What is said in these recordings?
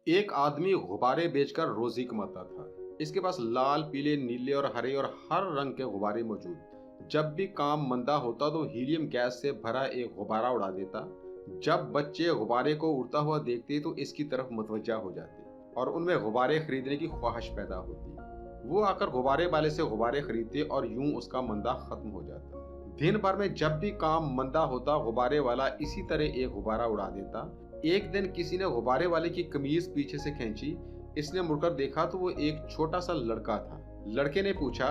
एक आदमी गुब्बारे बेचकर रोजी कमाता था। इसके पास लाल, पीले, नीले और हरे और हर रंग के गुब्बारे मौजूद। जब भी काम मंदा होता तो हीलियम गैस से भरा एक गुब्बारा उड़ा देता। जब बच्चे गुब्बारे को उड़ता हुआ देखते तो इसकी तरफ मुतवज्जा हो जाते और उनमें गुब्बारे खरीदने की ख्वाहिश पैदा होती। वो आकर गुब्बारे वाले से गुब्बारे खरीदते और यूं उसका मंदा खत्म हो जाता। दिन भर में जब भी काम मंदा होता गुब्बारे वाला इसी तरह एक गुब्बारा उड़ा देता। एक दिन किसी ने गुब्बारे वाले की कमीज पीछे से खींची। इसने मुड़कर देखा तो वो एक छोटा सा लड़का था। लड़के ने पूछा,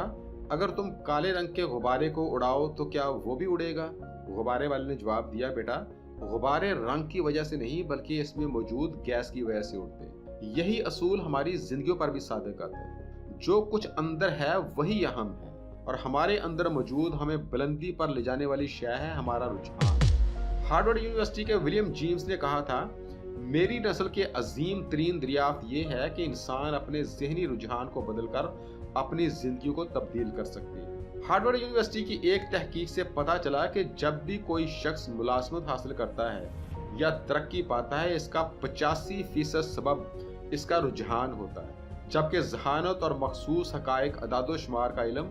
अगर तुम काले रंग के गुब्बारे को उड़ाओ तो क्या वो भी उड़ेगा? गुब्बारे वाले ने जवाब दिया, बेटा, गुब्बारे रंग की वजह से नहीं बल्कि इसमें मौजूद गैस की वजह से उड़ते हैं। यही असूल हमारी जिंदगियों पर भी साबित आता है। जो कुछ अंदर है वही अहम है और हमारे अंदर मौजूद हमें बुलंदी पर ले जाने वाली शय है हमारा रुझान। हार्वर्ड यूनिवर्सिटी के विलियम जेम्स ने कहा था, मेरी नस्ल के अजीम तरीन दरियाफ्त ये है कि इंसान अपने जहनी रुझान को बदलकर अपनी जिंदगी को तब्दील कर सकते हैं। हार्वर्ड यूनिवर्सिटी की एक तहकीक से पता चला कि जब भी कोई शख्स मुलाजमत हासिल करता है या तरक्की पाता है, इसका 85% सबब इसका रुझान होता है, जबकि जहानत और मखसूस हकायक अदादोशुमार का इल्म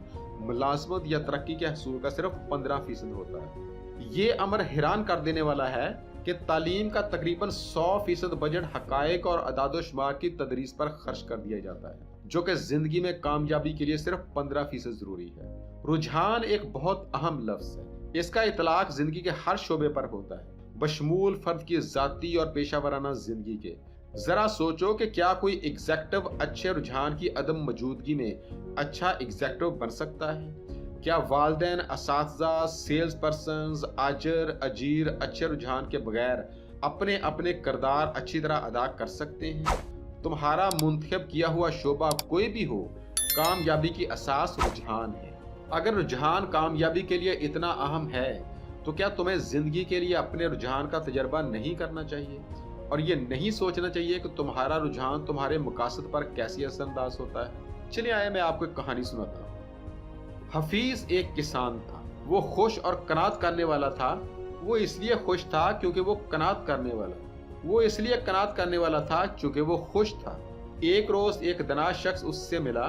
मुलाजमत या तरक्की के हसूल का सिर्फ 15% होता है। ये अमर हैरान कर देने वाला है कि तालीम का तकरीबन 100% बजट हकायक और अदादोशुमार की तदरीस पर खर्च कर दिया जाता है, जो कि जिंदगी में कामयाबी के लिए सिर्फ 15% जरूरी है। रुझान एक बहुत अहम लफ्ज है। इसका इतलाक जिंदगी के हर शोबे पर होता है, बशमूल फर्द की जाती और पेशावराना जिंदगी के। जरा सोचो कि क्या कोई एग्जेक्टिव अच्छे रुझान की अदम मौजूदगी में अच्छा एग्जेक्टिव बन सकता है? क्या वालिदैन, असातिज़ा, सेल्स पर्सन, आजर, अजीर अच्छे रुझान के बगैर अपने अपने किरदार अच्छी तरह अदा कर सकते हैं? तुम्हारा मुंतखब किया हुआ शोबा कोई भी हो, कामयाबी की असास रुझान है। अगर रुझान कामयाबी के लिए इतना अहम है तो क्या तुम्हें जिंदगी के लिए अपने रुझान का तजर्बा नहीं करना चाहिए और ये नहीं सोचना चाहिए कि तुम्हारा रुझान तुम्हारे मकासद पर कैसे असरअंदाज होता है? चलिए आए मैं आपको एक कहानी सुनाता हूँ। हफीज एक किसान था। वो खुश और कनात करने वाला था। वो इसलिए खुश था क्योंकि वो कनात करने वाला वो इसलिए कनात करने वाला था क्योंकि वो खुश था। एक रोज एक दनाश शख्स उससे मिला।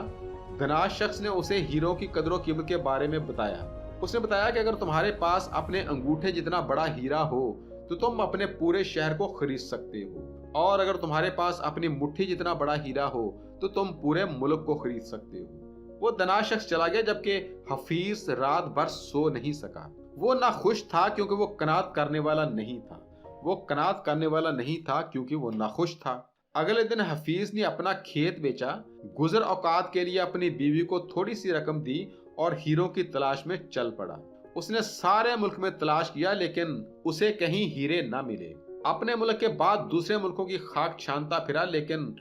दनाश शख्स ने उसे हीरों की कदरों कीमत के बारे में बताया। उसने बताया कि अगर तुम्हारे पास अपने अंगूठे जितना बड़ा हीरा हो तो तुम अपने पूरे शहर को खरीद सकते हो, और अगर तुम्हारे पास अपनी मुट्ठी जितना बड़ा हीरा हो तो तुम पूरे मुल्क को खरीद सकते हो। वो दनाश शख्स चला गया, जबकि हफीज रात भर सो नहीं सका। वो ना खुश था क्योंकि वो कनात करने वाला नहीं था, वो कनात करने वाला नहीं था क्योंकि वो नाखुश था। अगले दिन हफीज ने अपना खेत बेचा, गुजर औकात के लिए अपनी बीवी को थोड़ी सी रकम दी और हीरों की तलाश में चल पड़ा। उसने सारे मुल्क में तलाश किया लेकिन उसे कहीं हीरे ना मिले। अपने मुल्क के बाद दूसरे मुल्कों की खाक छानता फिरा लेकिन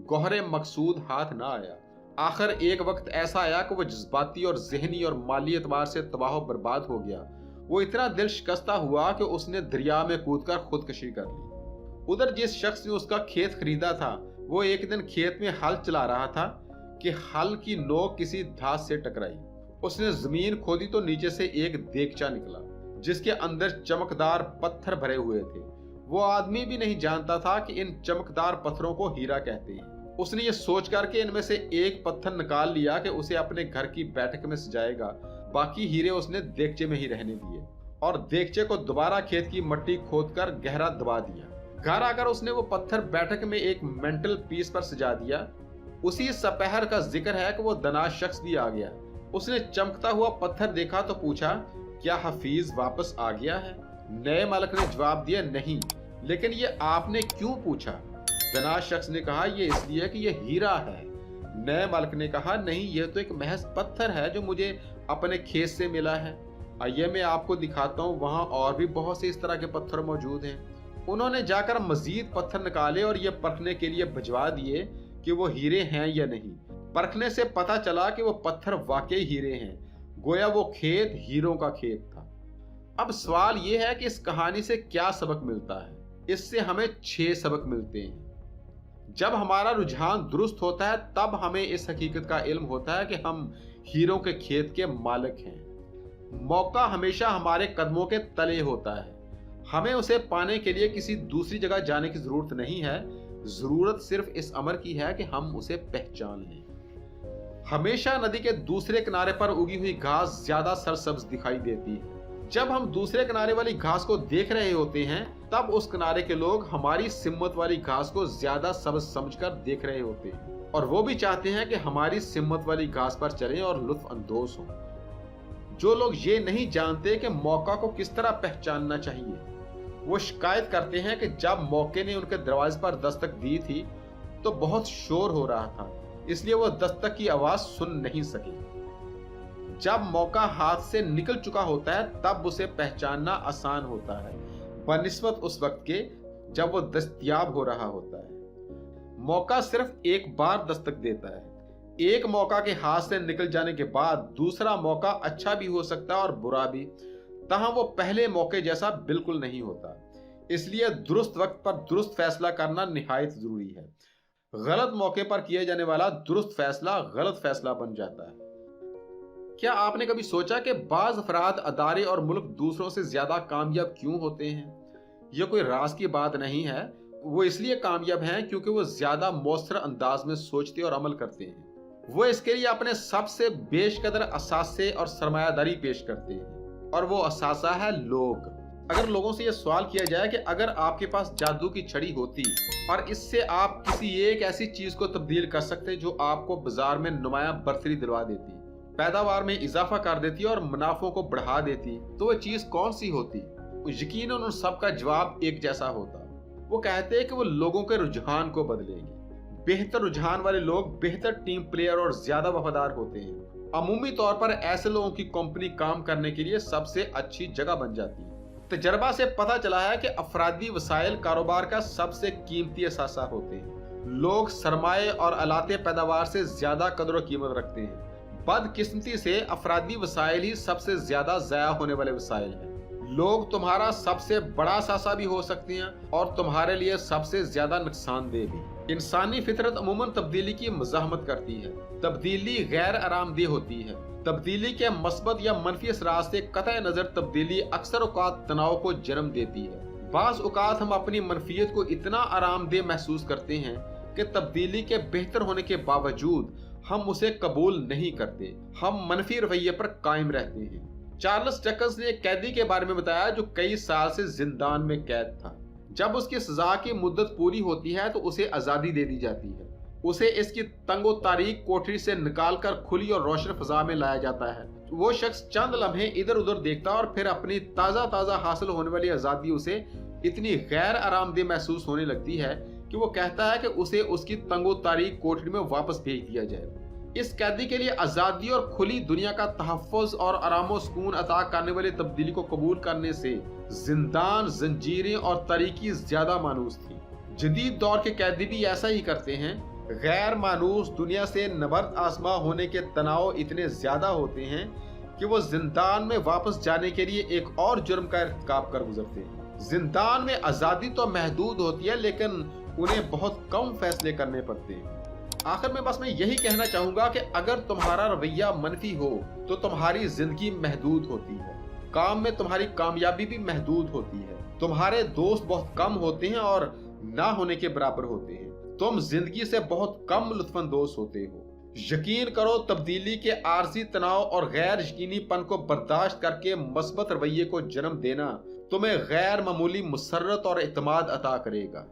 गौहरे मकसूद हाथ ना आया। आखिर एक वक्त ऐसा आया कि वो जज्बाती और जहनी और माली एतबार से तबाह बर्बाद हो गया। वो इतना दिल शिकस्ता हुआ कि उसने दरिया में कूदकर खुदकशी कर ली। उधर जिस शख्स ने उसका खेत खरीदा था, वो एक दिन खेत में हल चला रहा था कि हल की नोक किसी धास से टकराई। उसने जमीन खोदी तो नीचे से एक देगचा निकला जिसके अंदर चमकदार पत्थर भरे हुए थे। वो आदमी भी नहीं जानता था कि इन चमकदार पत्थरों को हीरा कहते हैं। उसने ये सोच कर के इनमें से एक पत्थर निकाल लिया कि उसे अपने घर की बैठक में सजाएगा। बाकी हीरे उसने देगचे में ही रहने दिए और देगचे को दोबारा खेत की मिट्टी खोदकर गहरा दबा दिया। घर आकर उसने वो पत्थर बैठक में एक मेंटल पीस पर सजा दिया। उसी सपहर का जिक्र है कि वो दनाश शख्स भी आ गया। उसने चमकता हुआ पत्थर देखा तो पूछा, क्या हफीज वापस आ गया है? नए मालिक ने जवाब दिया, नहीं। लेकिन ये आपने क्यों पूछा? दनाश शख्स ने कहा, ये इसलिए कि ये हीरा है। नए मालिक ने कहा, नहीं, ये तो एक महज पत्थर है जो मुझे अपने खेत से मिला है। आइए मैं आपको दिखाता हूँ, वहाँ और भी बहुत से इस तरह के पत्थर मौजूद हैं। उन्होंने जाकर मजीद पत्थर निकाले और ये परखने के लिए भिजवा दिए कि वो हीरे हैं या नहीं। परखने से पता चला कि वो पत्थर वाकई हीरे हैं। गोया वो खेत हीरों का खेत था। अब सवाल ये है कि इस कहानी से क्या सबक मिलता है? इससे हमें 6 सबक मिलते हैं। जब हमारा रुझान दुरुस्त होता है तब हमें इस हकीकत का इल्म होता है कि हम हीरों के खेत के मालिक हैं। मौका हमेशा हमारे कदमों के तले होता है। हमें उसे पाने के लिए किसी दूसरी जगह जाने की जरूरत नहीं है। जरूरत सिर्फ इस अमर की है कि हम उसे पहचान लें। हमेशा नदी के दूसरे किनारे पर उगी हुई घास ज्यादा सरसब्ज दिखाई देती है। जब हम दूसरे किनारे वाली घास को देख रहे होते हैं तब उस किनारे के लोग हमारी सिम्मत वाली घास को ज्यादा सब्ज समझकर देख रहे होते हैं और वो भी चाहते हैं कि हमारी सिम्मत वाली घास पर चलें और लुत्फ अंदोज हों। जो लोग ये नहीं जानते कि मौका को किस तरह पहचानना चाहिए, वो शिकायत करते हैं कि जब मौके ने उनके दरवाजे पर दस्तक दी थी तो बहुत शोर हो रहा था, इसलिए वो दस्तक की आवाज सुन नहीं सके। जब मौका हाथ से निकल चुका होता है तब उसे पहचानना आसान होता है बनिस्बत उस वक्त के जब वो दस्तयाब हो रहा होता है। मौका सिर्फ एक बार दस्तक देता है। एक मौका के हाथ से निकल जाने के बाद दूसरा मौका अच्छा भी हो सकता है और बुरा भी, तहाँ वो पहले मौके जैसा बिल्कुल नहीं होता। इसलिए दुरुस्त वक्त पर दुरुस्त फैसला करना निहायत जरूरी है। गलत मौके पर किए जाने वाला दुरुस्त फैसला गलत फैसला बन जाता है। क्या आपने कभी सोचा कि बाज अफराद, अदारे और मुल्क दूसरों से ज्यादा कामयाब क्यों होते हैं? यह कोई राज की बात नहीं है। वो इसलिए कामयाब हैं क्योंकि वो ज्यादा मौसर अंदाज में सोचते और अमल करते हैं। वो इसके लिए अपने सबसे बेशकदर असासे और सरमायादारी पेश करते हैं और वो असासा है लोग। अगर लोगों से यह सवाल किया जाए कि अगर आपके पास जादू की छड़ी होती और इससे आप किसी एक ऐसी चीज को तब्दील कर सकते जो आपको बाजार में नुमाया बर्तरी दिलवा देती, पैदावार में इजाफा कर देती और मुनाफों को बढ़ा देती, तो वह चीज कौन सी होती? यकीनन उन सब का जवाब एक जैसा होता। वो कहते हैं कि वो लोगों के रुझान को बदलेगी। बेहतर रुझान वाले लोग बेहतर टीम प्लेयर और ज्यादा वफादार होते हैं। अमूमी तौर पर ऐसे लोगों की कंपनी काम करने के लिए सबसे अच्छी जगह बन जाती है। तजर्बा से पता चला है कि अफरादी वसाइल कारोबार का सबसे कीमती असासा होते हैं। लोग सरमाए और अलाते पैदावार से ज्यादा कदर कीमत रखते हैं। बदकिस्मती से अफरादी वसाइल ही सबसे ज्यादा ज़ाया होने वाले वसाइल हैं। लोग तुम्हारा सबसे बड़ा असासा भी हो सकते हैं और तुम्हारे लिए सबसे ज्यादा नुकसानदेह भी। इंसानी फितरत अमूमन तब्दीली की मज़ाहमत करती है। तब्दीली गैर आरामदेह होती है। तब्दीली के मस्बत या मनफी असरात से कतई नजर तब्दीली अक्सर औकात तनाव को जन्म देती है। बाज़ औकात हम अपनी मनफियत को इतना आरामदेह महसूस करते हैं कि तब्दीली के बेहतर होने के बावजूद हम उसे कबूल नहीं करते। हम मनफी रवैये पर कायम रहते हैं। चार्ल्स डिकेंस ने एक कैदी के बारे में बताया जो कई साल से जिंदान में कैद था। जब उसकी सजा की मुद्दत पूरी होती है तो उसे आजादी दे दी जाती है। उसे इसकी तंगो तारीक कोठरी से निकालकर खुली और रोशन फजा में लाया जाता है। वो शख्स चंद लम्हे इधर उधर देखता और फिर अपनी ताज़ा हासिल होने वाली आज़ादी उसे इतनी गैर आरामदेह महसूस होने लगती है कि वो कहता है कि उसे उसकी तंगो तारीक कोठरी में वापस भेज दिया जाए। इस कैदी के लिए आज़ादी और खुली दुनिया का तहफ़्फ़ुज़ और आराम सुकून अता करने वाली तब्दीली को कबूल करने से जिंदान, जंजीरें और तारीकी ज्यादा मानूस थी। जदीद दौर के कैदी भी ऐसा ही करते हैं। गैर मानूस दुनिया से नबर्द आसमा होने के तनाव इतने ज्यादा होते हैं कि वो जिंदान में वापस जाने के लिए एक और जुर्म का इर्तिकाब कर गुजरते हैं। जिंदान में आज़ादी तो महदूद होती है लेकिन उन्हें बहुत कम फैसले करने पड़ते हैं। आखिर में बस मैं यही कहना चाहूंगा कि अगर तुम्हारा रवैया मनफी हो तो तुम्हारी जिंदगी महदूद होती है। काम में तुम्हारी कामयाबी भी महदूद होती है। तुम्हारे दोस्त बहुत कम होते हैं और ना होने के बराबर होते हैं। तुम जिंदगी से बहुत कम लुत्फानंदोज होते हो। यकीन करो, तब्दीली के आर्जी तनाव और गैर यकीनीपन को बर्दाश्त करके मस्बत रवैये को जन्म देना तुम्हें गैर मामूली मुसर्रत और इत्मीनान अता करेगा।